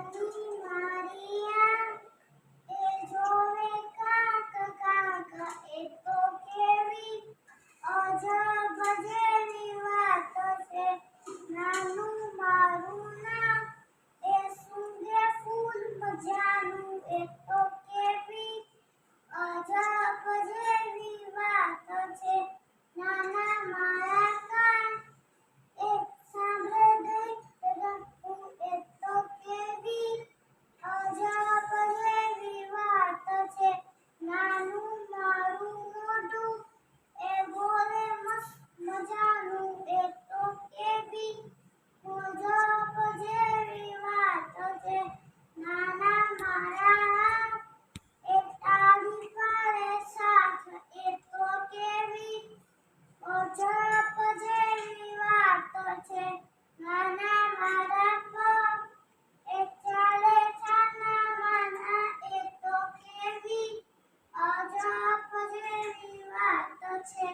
નાની મારિયા એ જોવે કાક કાક એ તો કેવી અજબ જેવી વાત છે. નાનું મારું નામ એ સૂંઘે ફૂલ મજાનું એ તો કેવી અજબ જેવી વાત છે. નાના મારા કાન એ સાંભળે ગઈ રખું એ તો કેવી અજબ જેવી વાત છે. નાનું મારું મોઢું એ બોલે મસ્ત મજાનું એ તો કેવી અજબ જેવી વાત છે. નાના મારા હાથ એ તાળી પાડે સાથ એ તો કેવી અજબ જેવી વાત છે. નાના મારા પગ એ ચાલે છાના માના એ તો કેવી અજબ જેવી વાત છે.